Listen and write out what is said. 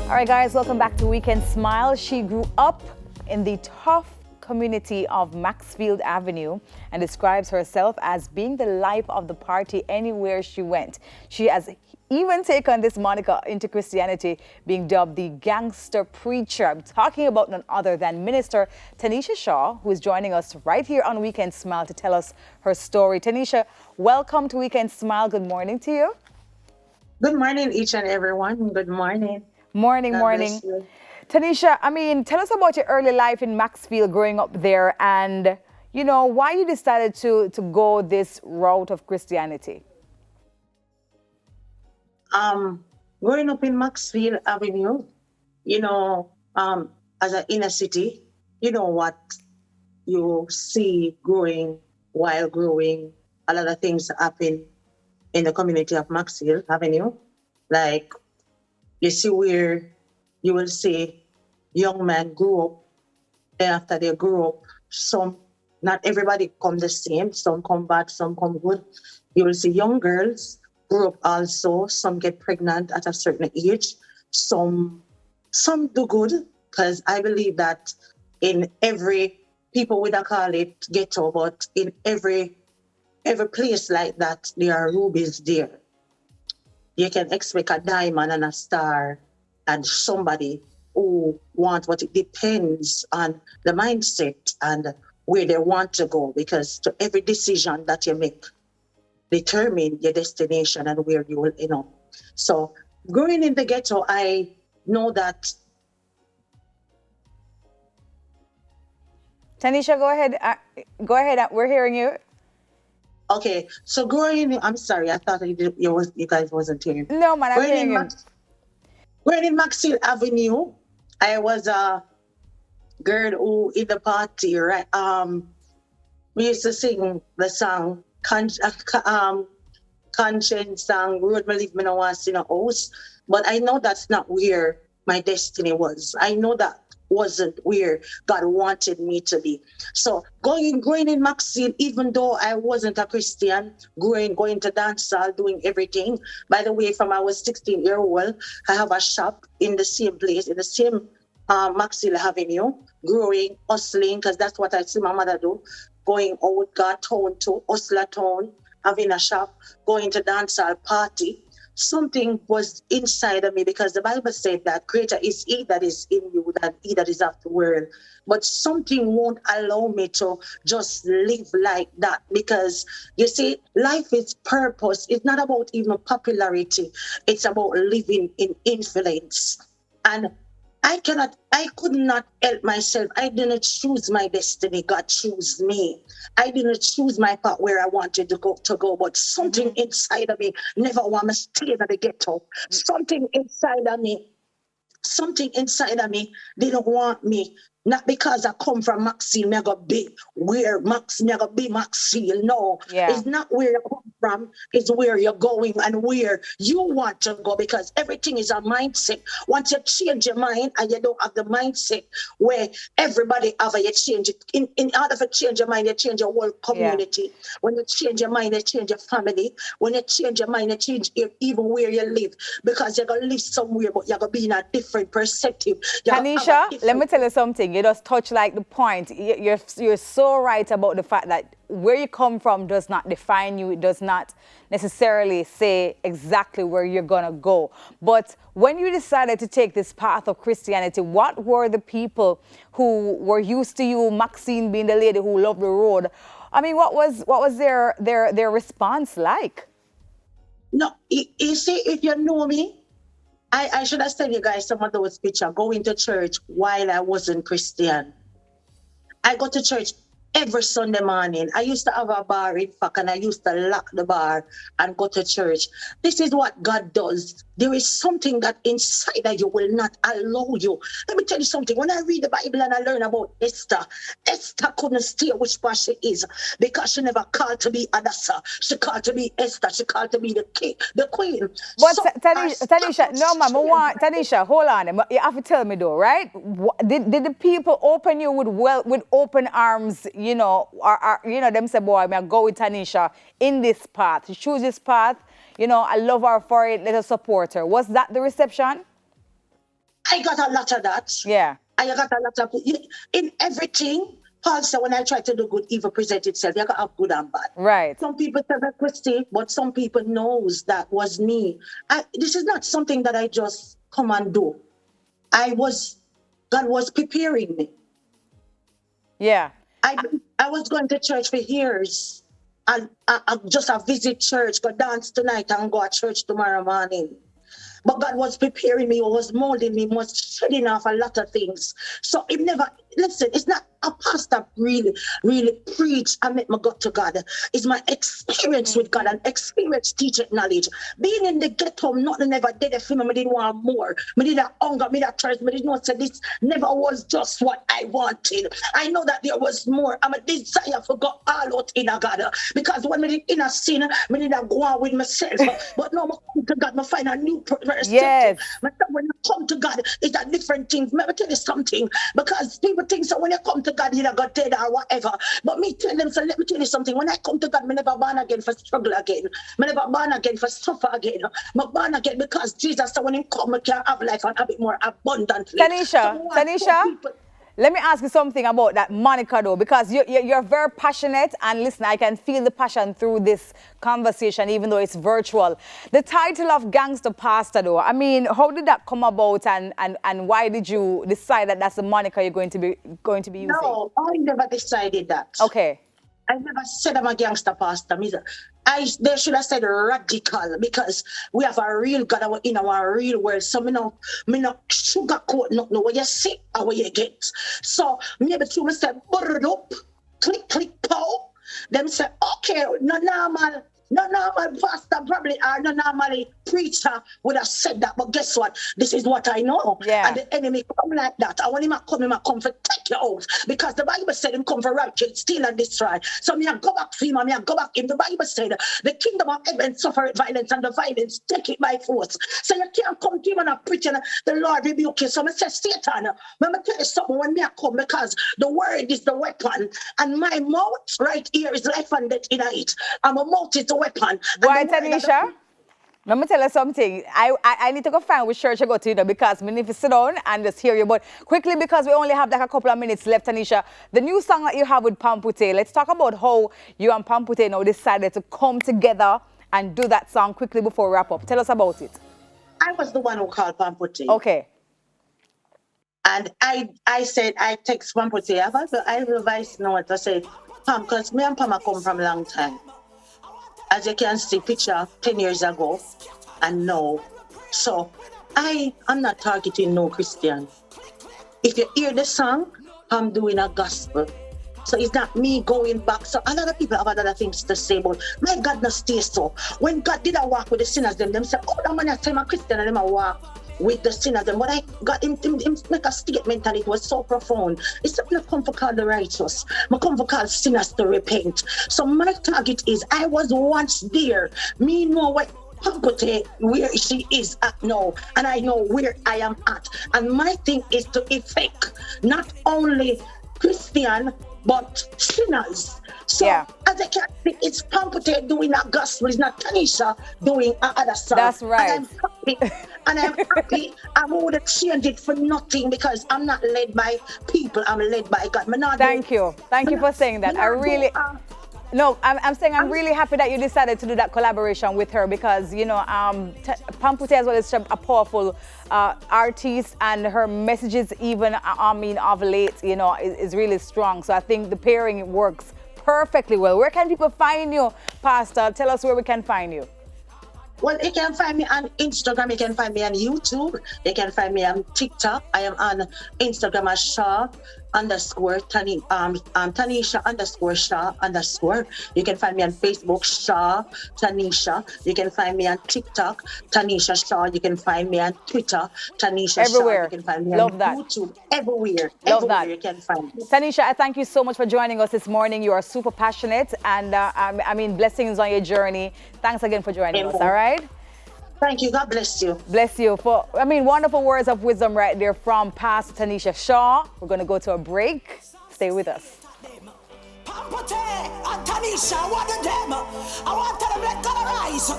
All right, guys, welcome back to Weekend Smile. She grew up in the tough community of Maxfield Avenue and describes herself as being the life of the party anywhere she went. She has even taken this moniker into Christianity, being dubbed the Gangster Preacher. I'm talking about none other than Minister Taneisha Shaw, who is joining us right here on Weekend Smile to tell us her story. Taneisha, welcome to Weekend Smile. Good morning to you. Good morning, each and everyone. Good morning. Morning, God morning. bless you. Taneisha, tell us about your early life in Maxfield growing up there and, why you decided to go this route of Christianity. Growing up in Maxfield Avenue, you know, as an inner city, you know what you see growing while growing. A lot of things happen in the community of Maxfield Avenue. Like you see where you will see young men grow up. Then after they grow up, some not everybody come the same. Some come bad, some come good. You will see young girls grow up also. Some get pregnant at a certain age. Some do good because I believe that in every people would call it ghetto, but in every place like that, there are rubies there. You can expect a diamond and a star and somebody who want what it depends on the mindset and where they want to go, because to every decision that you make determine your destination and where you will end up. So growing in the ghetto, I know that. Taneisha, go ahead. Go ahead. We're hearing you. Okay, so growing, I'm sorry, I thought you guys wasn't hearing. No, man, I'm Growing hearing you. growing in Maxfield Avenue, I was a girl who in the party, right? We used to sing the song Conscience song, Road Me Leave Me No Want See No House. But I know that's not where my destiny was. I know that wasn't where God wanted me to be. So growing in Maxine, even though I wasn't a Christian, going to dancehall, doing everything. By the way, from I was 16-year-old, I have a shop in the same place, in the same Maxfield Avenue, growing, hustling, because that's what I see my mother do. Going out, got town to hustler town, having a shop, going to dancehall party. Something was inside of me because the Bible said that greater is he that is in you than he that is of the world. But something won't allow me to just live like that, because you see, life is purpose. It's not about even popularity. It's about living in influence. And I could not help myself. I didn't choose my destiny. God chose me. I didn't choose my path where I wanted to go, but something inside of me never want to stay in the ghetto. Something inside of me didn't want me. Not because I come from Maxine, me go be where me go be Maxine. No, Yeah. it's not where you come from, it's where you're going and where you want to go, because everything is a mindset. Once you change your mind and you don't have the mindset where everybody have you change it. In order to change your mind, you change your whole community. Yeah. When you change your mind, you change your family. When you change your mind, you change even where you live, because you're going to live somewhere, but you're going to be in a different perspective. Taneisha, let me tell you something. You just touch like the point. You're so right about the fact that where you come from does not define you. It does not necessarily say exactly where you're going to go. But when you decided to take this path of Christianity, what were the people who were used to you, Maxine being the lady who loved the road? What was their response like? No, you see, if you know me, I should have sent you guys some of those pictures going to church while I wasn't Christian. I go to church every Sunday morning. I used to have a bar, in fact, and I used to lock the bar and go to church. This is what God does. There is something that inside of you will not allow you. Let me tell you something. When I read the Bible and I learn about Esther, Esther couldn't stay which part she is, because she never called to be Adassa. She called to be Esther. She called to be the king, the queen. But Taneisha, no, ma'am, Taneisha, hold on. You have to tell me though, right? Did the people open you with open arms? Them say, boy, I go with Taneisha in this path. She choose this path. I love her for it. Let us support her. Was that the reception? I got a lot of that. Yeah. I got a lot of in everything. Paul said, when I try to do good, evil present itself. You got to have good and bad. Right. Some people say that Christy, but some people knows that was me. This is not something that I just come and do. God was preparing me. Yeah. I was going to church for years. I just a visit church, go dance tonight and go to church tomorrow morning. But God was preparing me, was molding me, was shedding off a lot of things. So it never, listen, it's not a pastor really preach and make me go to God. It's my experience with God and experience teaching knowledge. Being in the ghetto, nothing never did it for me. I didn't want more. I did that hunger, me that thirst. I didn't know that this never was just what I wanted. I know that there was more. I'm a desire for God all out in a God. Because when I did in a sin, I did not go on with myself. But now I come to God, I find a new perspective. Yes. But when I come to God, it's a different thing. Let me tell you something. Because people think so when you come to God, you're not dead or whatever. But me tell them, so let me tell you something. When I come to God, I'm never born again for struggle again. I'm never born again for suffer again. I'm born again because Jesus said when he come, I can have life and have it more abundantly. Taneisha, let me ask you something about that moniker though, because you're very passionate, and listen, I can feel the passion through this conversation, even though it's virtual. The title of Gangster Pastor though, I mean, how did that come about, and why did you decide that that's the moniker you're going to be using? No, I never decided that. Okay. I never said I'm a gangster pastor. They should have said radical, because we have a real God in our real world. So me no sugarcoat nothing. What you see or what you get. So maybe to say burr up, click pow. Them say okay, no normal pastor probably or no normally preacher would have said that. But guess what? This is what I know. Yeah. And the enemy come like that. And when he come for take you out. Because the Bible said him come for rapture, steal and destroy. So me I go back for him and me I go back him. The Bible said the kingdom of heaven suffereth violence and the violence take it by force. So you can't come to him and preach and the Lord rebuke you. So I say, Satan, let me tell you something when me I come, because the word is the weapon. And my mouth right here is life and death in it. And my mouth is the weapon. Boy, Taneisha, let me tell you something. I need to go find which church I go to, because we need to sit down and just hear you. But quickly, because we only have like a couple of minutes left, Taneisha, the new song that you have with Pampute, let's talk about how you and Pampute now decided to come together and do that song quickly before we wrap up. Tell us about it. I was the one who called Pampute. Okay. And I said, I text Pampute. I have a voice note. I said, Pam, because me and Pam have come from a long time. As you can see, picture 10 years ago and now. So I'm not targeting no Christian. If you hear the song, I'm doing a gospel. So it's not me going back. So a lot of people have other things to say about, my God, not stay so. When God did a walk with the sinners, them say, oh, that man, I tell my Christian, and them a walk with the sinners. And what I got him make a statement, and it was so profound. It's not come for call the righteous, I come for call sinners to repent. So my target is, I was once there. Me know what Pampute, where she is at now, and I know where I am at. And my thing is to affect not only Christian, but sinners. So yeah. As I can see, it's Pampute doing a gospel, it's not Taneisha doing other song. That's right. And I'm happy. And I'm happy. I would change it for nothing, because I'm not led by people, I'm led by God. Thank you for saying that. I really... No, I'm saying I'm really happy that you decided to do that collaboration with her, because, you know, Pampute as well is a powerful artist, and her messages even, of late, you know, is really strong. So I think the pairing works perfectly well. Where can people find you, Pastor? Tell us where we can find you. Well, you can find me on Instagram, you can find me on YouTube, you can find me on TikTok. I am on Instagram as Taneisha_Shaw_. You can find me on Facebook, Shaw Taneisha. You can find me on TikTok, Taneisha Shaw. You can find me on Twitter, Taneisha everywhere. Shaw. You can find me Love on that. YouTube, everywhere. Love everywhere that. You can find me. Taneisha, I thank you so much for joining us this morning. You are super passionate, and I mean, blessings on your journey. Thanks again for joining us, all right? Thank you. God bless you. Bless you. For, I mean, wonderful words of wisdom right there from Pastor Taneisha Shaw. We're going to go to a break. Stay with us. Taneisha, I want them. I want them to let God arise.